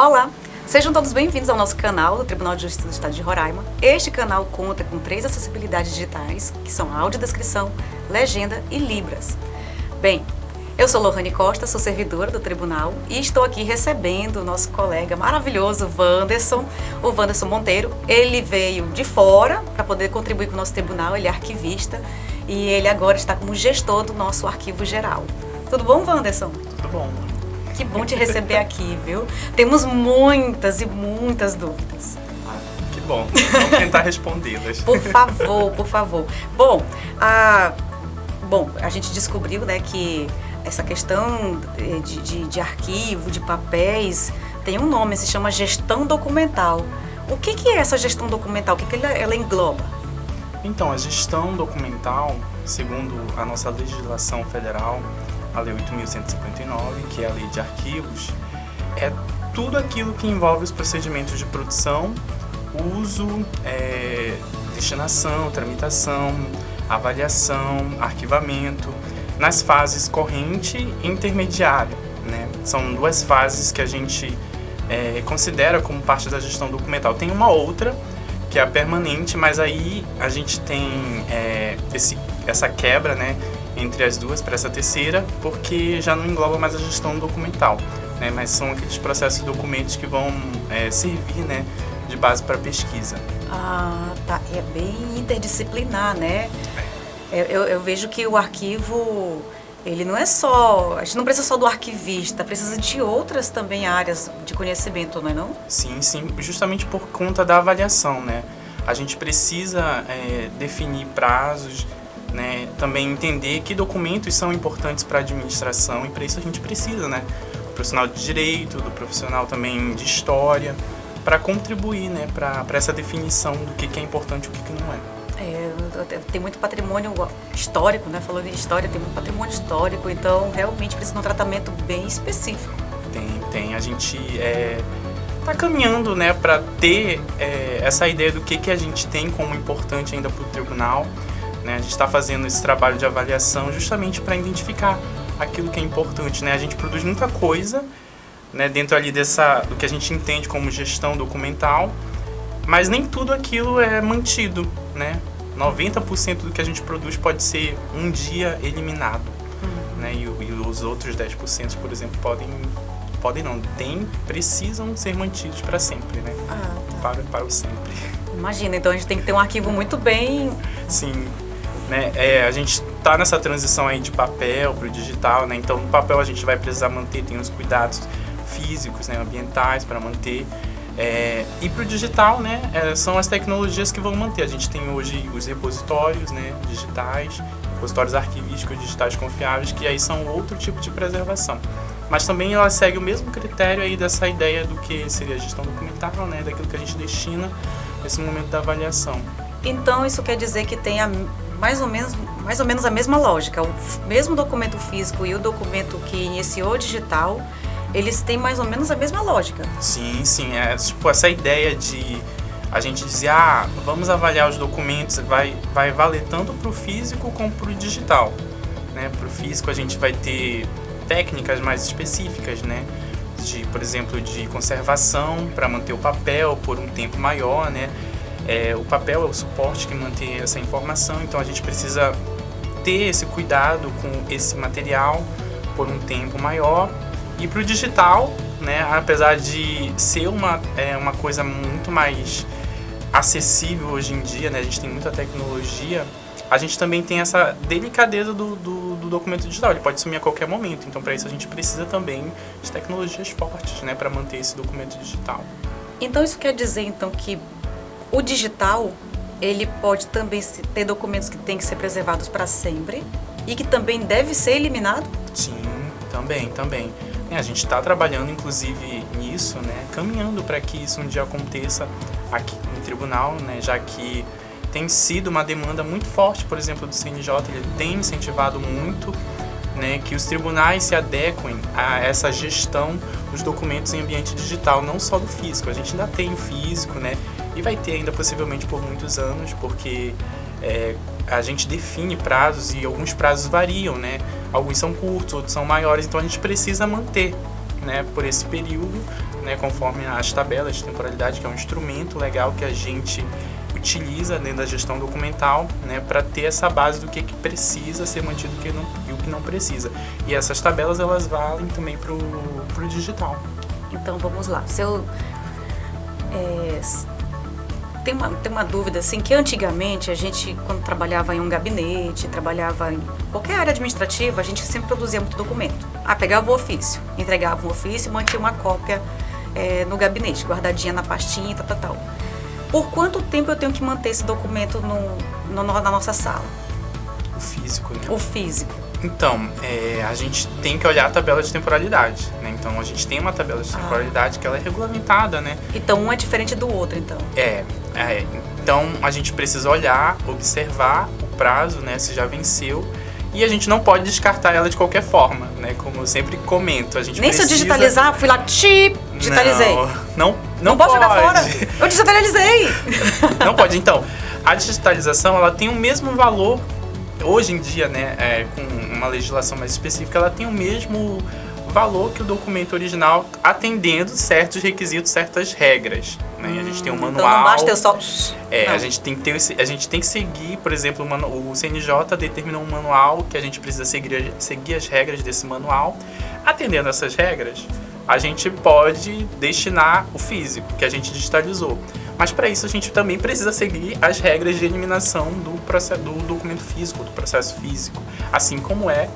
Olá, sejam todos bem-vindos ao nosso canal do Tribunal de Justiça do Estado de Roraima. Este canal conta com 3 acessibilidades digitais, que são audiodescrição, legenda e libras. Bem, eu sou Lohane Costa, sou servidora do tribunal e estou aqui recebendo o nosso colega maravilhoso, o Wanderson Monteiro. Ele veio de fora para poder contribuir com o nosso tribunal, ele é arquivista e ele agora está como gestor do nosso arquivo geral. Tudo bom, Wanderson? Tudo bom. Que bom te receber aqui, viu? Temos muitas e muitas dúvidas. Que bom. Vamos tentar respondê-las. Por favor, por favor. Bom, a gente descobriu, né, que essa questão de arquivo, de papéis, tem um nome, se chama gestão documental. O que é essa gestão documental? O que ela engloba? Então, a gestão documental, segundo a nossa legislação federal, a Lei 8.159, que é a Lei de Arquivos, é tudo aquilo que envolve os procedimentos de produção, uso, destinação, tramitação, avaliação, arquivamento, nas fases corrente e intermediária, né? São 2 fases que a gente considera como parte da gestão documental. Tem uma outra, que é a permanente, mas aí a gente tem essa quebra, né, entre as duas para essa terceira, porque já não engloba mais a gestão documental, né? Mas são aqueles processos e documentos que vão servir, né, de base para pesquisa. Ah, tá. É bem interdisciplinar, né? Eu vejo que o arquivo, ele não é só... A gente não precisa só do arquivista, precisa de outras também áreas de conhecimento, não é não? Sim, justamente por conta da avaliação, né? A gente precisa definir prazos, né? Também entender que documentos são importantes para a administração e para isso a gente precisa, né, do profissional de direito, do profissional também de história, para contribuir, né, para essa definição do que é importante e o que não é. Tem muito patrimônio histórico, né? Falando em história, tem muito patrimônio histórico, então realmente precisa de um tratamento bem específico. Tem. A gente está caminhando, né, para ter essa ideia do que a gente tem como importante ainda para o tribunal. Né? A gente está fazendo esse trabalho de avaliação justamente para identificar aquilo que é importante. Né? A gente produz muita coisa, né, dentro ali do que a gente entende como gestão documental, mas nem tudo aquilo é mantido. Né? 90% do que a gente produz pode ser um dia eliminado. Né? E os outros 10%, por exemplo, precisam ser mantidos para sempre. Né? Para o sempre. Imagina, então a gente tem que ter um arquivo muito bem... Sim. Né? A gente está nessa transição aí de papel para o digital, né? Então no papel a gente vai precisar manter, tem os cuidados físicos, né, ambientais para manter, e para o digital, né, são as tecnologias que vão manter. A gente tem hoje os repositórios, né, digitais, repositórios arquivísticos digitais confiáveis, que aí são outro tipo de preservação. Mas também ela segue o mesmo critério aí dessa ideia do que seria a gestão documental, né, daquilo que a gente destina nesse momento da avaliação. Então isso quer dizer que tem mais ou menos a mesma lógica. O mesmo documento físico e o documento que iniciou digital, eles têm mais ou menos a mesma lógica. Sim. Tipo, essa ideia de a gente dizer, vamos avaliar os documentos, vai valer tanto para o físico como para o digital. Né? Para o físico a gente vai ter técnicas mais específicas, né? Por exemplo, de conservação, para manter o papel por um tempo maior, né? O papel é o suporte que mantém essa informação, então a gente precisa ter esse cuidado com esse material por um tempo maior. E para o digital, né, apesar de ser uma coisa muito mais acessível hoje em dia, né, a gente tem muita tecnologia, a gente também tem essa delicadeza do documento digital, ele pode sumir a qualquer momento, então para isso a gente precisa também de tecnologias fortes, né, para manter esse documento digital. Então isso quer dizer então que o digital, ele pode também ter documentos que têm que ser preservados para sempre e que também deve ser eliminado? Sim, também. A gente está trabalhando, inclusive, nisso, né, caminhando para que isso um dia aconteça aqui no tribunal, né, já que tem sido uma demanda muito forte, por exemplo, do CNJ, ele tem incentivado muito, né, que os tribunais se adequem a essa gestão dos documentos em ambiente digital, não só do físico. A gente ainda tem o físico, né, e vai ter ainda possivelmente por muitos anos, porque a gente define prazos e alguns prazos variam, né? Alguns são curtos, outros são maiores, então a gente precisa manter, né, por esse período né, conforme as tabelas de temporalidade, que é um instrumento legal que a gente utiliza dentro da gestão documental, né, para ter essa base do que precisa ser mantido e o que não precisa. E essas tabelas, elas valem também para o digital. Então, vamos lá. Se eu... Tem uma dúvida, assim, que antigamente a gente, quando trabalhava em um gabinete, trabalhava em qualquer área administrativa, a gente sempre produzia muito documento. Pegava o ofício, entregava o ofício e mantinha uma cópia no gabinete, guardadinha na pastinha, tal. Por quanto tempo eu tenho que manter esse documento na nossa sala? O físico, né? O físico. Então, a gente tem que olhar a tabela de temporalidade, né? Então, a gente tem uma tabela de temporalidade que ela é regulamentada, né? Então, um é diferente do outro, então? Então, a gente precisa olhar, observar o prazo, né? Se já venceu. E a gente não pode descartar ela de qualquer forma, né? Como eu sempre comento, a gente Nem precisa... se eu digitalizar, fui lá, digitalizei. Não pode jogar pode. fora. Eu digitalizei. Não pode. Então, a digitalização, ela tem o mesmo valor, hoje em dia, né? Com uma legislação mais específica, ela tem o mesmo valor que o documento original, atendendo certos requisitos, certas regras, né? A gente tem um manual. Então não basta eu só... A gente tem que seguir, por exemplo, o CNJ determinou um manual que a gente precisa seguir as regras desse manual. Atendendo essas regras, a gente pode destinar o físico, que a gente digitalizou. Mas para isso a gente também precisa seguir as regras de eliminação do documento físico, do processo físico, assim como é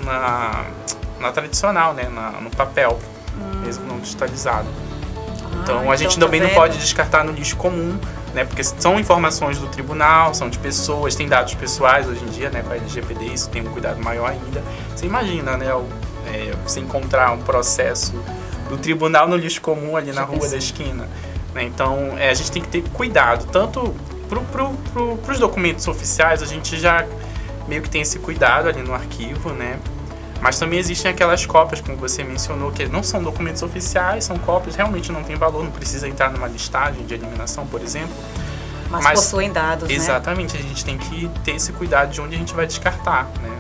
na tradicional, né, no papel, mesmo não digitalizado. Então a gente também não pode descartar no lixo comum, né, porque são informações do tribunal, são de pessoas, tem dados pessoais hoje em dia, né, com a LGPD, isso tem um cuidado maior ainda. Você imagina, né, você encontrar um processo do tribunal no lixo comum ali na rua da esquina, né? Então a gente tem que ter cuidado, tanto para os documentos oficiais, a gente já meio que tem esse cuidado ali no arquivo, né? Mas também existem aquelas cópias, como você mencionou, que não são documentos oficiais, são cópias, realmente não tem valor, não precisa entrar numa listagem de eliminação, por exemplo. Mas possuem dados, exatamente, né? A gente tem que ter esse cuidado de onde a gente vai descartar, né?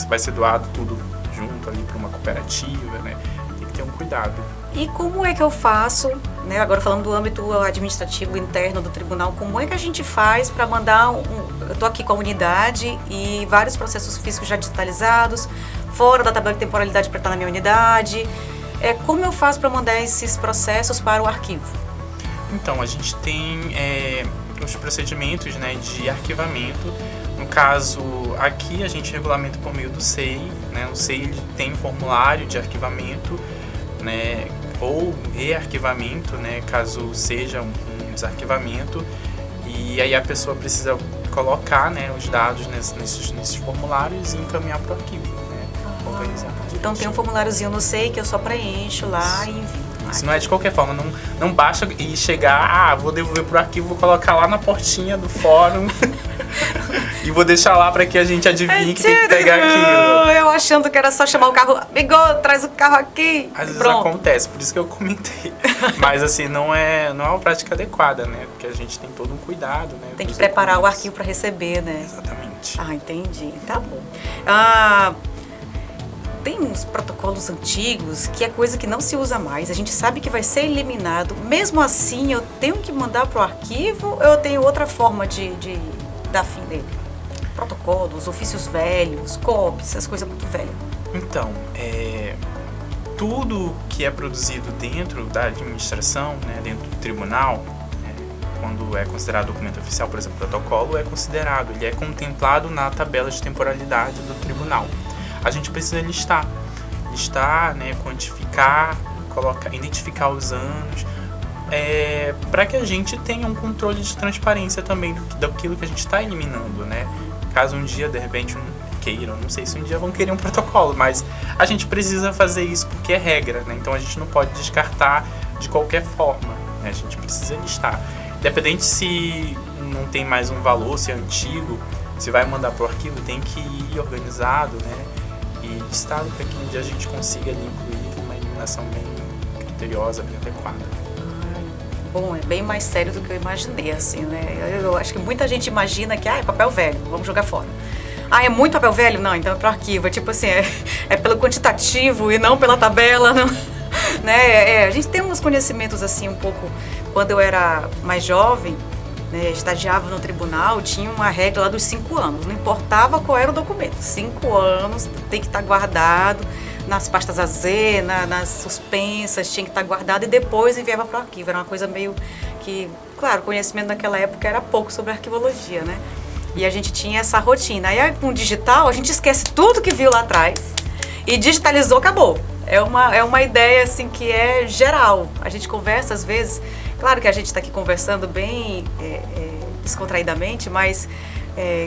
Vai ser doado tudo junto ali para uma cooperativa, né? Tem que ter um cuidado. E como é que eu faço, né, agora falando do âmbito administrativo interno do tribunal, como é que a gente faz para mandar eu estou aqui com a unidade e vários processos físicos já digitalizados, fora da tabela de temporalidade para estar na minha unidade, como eu faço para mandar esses processos para o arquivo? Então, a gente tem os procedimentos, né, de arquivamento. No caso, aqui a gente regulamenta por meio do SEI, né? O SEI ele tem formulário de arquivamento, né, ou rearquivamento, né, caso seja um desarquivamento, e aí a pessoa precisa colocar, né, os dados nesses formulários e encaminhar para o arquivo, né, organizar. Então tem um formuláriozinho no SEI que eu só preencho lá e envio. Isso não é de qualquer forma, não basta ir chegar, vou devolver pro arquivo, vou colocar lá na portinha do fórum e vou deixar lá para que a gente adivinhe que tem que pegar aquilo. Eu achando que era só chamar o carro, amigo, traz o carro aqui. Às vezes acontece, por isso que eu comentei. Mas assim, não é uma prática adequada, né? Porque a gente tem todo um cuidado, né? Tem que preparar o arquivo para receber, né? Exatamente. Entendi. Tá bom. Tem uns protocolos antigos que é coisa que não se usa mais, a gente sabe que vai ser eliminado. Mesmo assim, eu tenho que mandar para o arquivo ou eu tenho outra forma de dar fim dele? Protocolos, ofícios velhos, copies, essas coisas muito velhas. Então, tudo que é produzido dentro da administração, né, dentro do tribunal, quando é considerado documento oficial, por exemplo, protocolo, ele é contemplado na tabela de temporalidade do tribunal. A gente precisa listar, né, quantificar, identificar os anos, para que a gente tenha um controle de transparência também daquilo que a gente está eliminando, né? Caso um dia, de repente, não sei se um dia vão querer um protocolo, mas a gente precisa fazer isso porque é regra, né? Então a gente não pode descartar de qualquer forma, né? A gente precisa listar. Independente se não tem mais um valor, se é antigo, se vai mandar para o arquivo, tem que ir organizado, né? E listado para que um dia a gente consiga ali incluir uma eliminação bem criteriosa, bem adequada. Bom, é bem mais sério do que eu imaginei, assim, né? Eu acho que muita gente imagina que, é papel velho, vamos jogar fora. É muito papel velho? Não, então é pro arquivo. É tipo assim, é pelo quantitativo e não pela tabela. né? A gente tem uns conhecimentos assim um pouco, quando eu era mais jovem, né, estagiava no tribunal, tinha uma regra lá dos 5 anos, não importava qual era o documento, 5 anos tem que estar guardado nas pastas AZ, nas suspensas, tinha que estar guardado e depois enviava para o arquivo. Era uma coisa meio que, claro, o conhecimento naquela época era pouco sobre arquivologia, né? E a gente tinha essa rotina. Aí com o digital, a gente esquece tudo que viu lá atrás e digitalizou, acabou. É uma ideia assim que é geral. A gente conversa às vezes, claro que a gente está aqui conversando bem descontraidamente, mas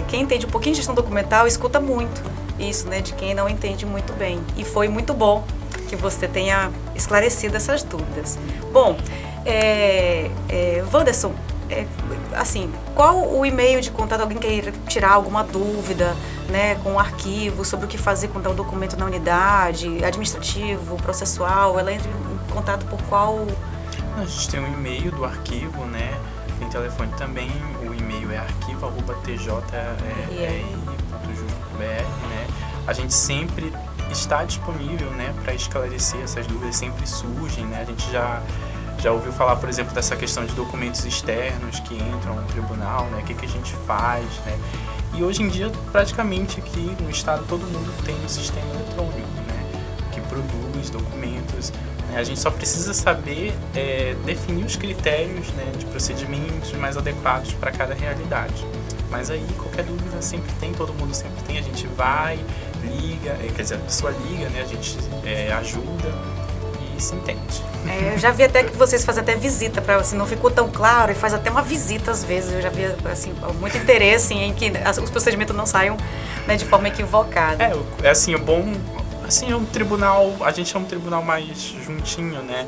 quem entende um pouquinho de gestão documental escuta muito isso, né, de quem não entende muito bem. E foi muito bom que você tenha esclarecido essas dúvidas. Bom, Wanderson, assim, qual o e-mail de contato? Alguém quer tirar alguma dúvida, né, com o arquivo, sobre o que fazer com tal documento na unidade, administrativo, processual, ela entra em contato por qual? A gente tem um e-mail do arquivo, né, tem telefone também, o e-mail é arquivo@tjr.jus.br, né, a gente sempre está disponível, né, para esclarecer essas dúvidas, sempre surgem, né, a gente já ouviu falar, por exemplo, dessa questão de documentos externos que entram no tribunal, né? O que a gente faz, né? E hoje em dia, praticamente aqui no estado, todo mundo tem um sistema eletrônico, né? Que produz documentos, né? A gente só precisa saber definir os critérios, né, de procedimentos mais adequados para cada realidade. Mas aí, qualquer dúvida sempre tem, todo mundo sempre tem, a gente vai, liga, quer dizer, a pessoa liga, né? A gente ajuda e se entende. Eu já vi até que vocês fazem até visita, para assim, não ficou tão claro, e faz até uma visita às vezes. Eu já vi assim, muito interesse em que os procedimentos não saiam, né, de forma equivocada. Assim, é bom, assim, é um tribunal, a gente é um tribunal mais juntinho, né,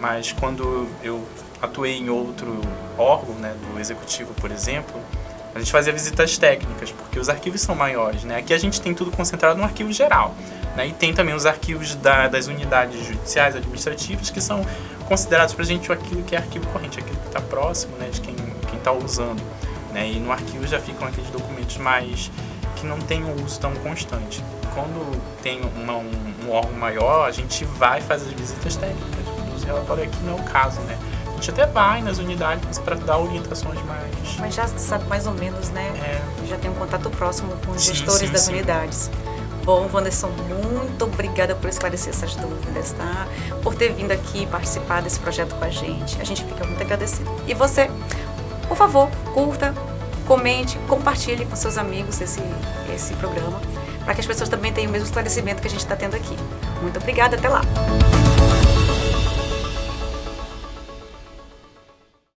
mas quando eu atuei em outro órgão, né, do executivo, por exemplo, a gente fazia visitas técnicas, porque os arquivos são maiores, né, aqui a gente tem tudo concentrado no arquivo geral. Né, e tem também os arquivos das unidades judiciais, administrativas, que são considerados para a gente aquilo que é arquivo corrente, aquilo que está próximo, né, de quem está usando. Né, e no arquivo já ficam aqueles documentos mais que não têm um uso tão constante. Quando tem um órgão maior, a gente vai fazer as visitas técnicas, produz relatório. Aqui não é o caso, né? A gente até vai nas unidades para dar orientações mais... Mas já sabe mais ou menos, né? Já tem um contato próximo com os gestores das unidades. Bom, Wanderson, muito obrigada por esclarecer essas dúvidas, tá? Por ter vindo aqui participar desse projeto com a gente. A gente fica muito agradecido. E você, por favor, curta, comente, compartilhe com seus amigos esse programa, para que as pessoas também tenham o mesmo esclarecimento que a gente está tendo aqui. Muito obrigada, até lá!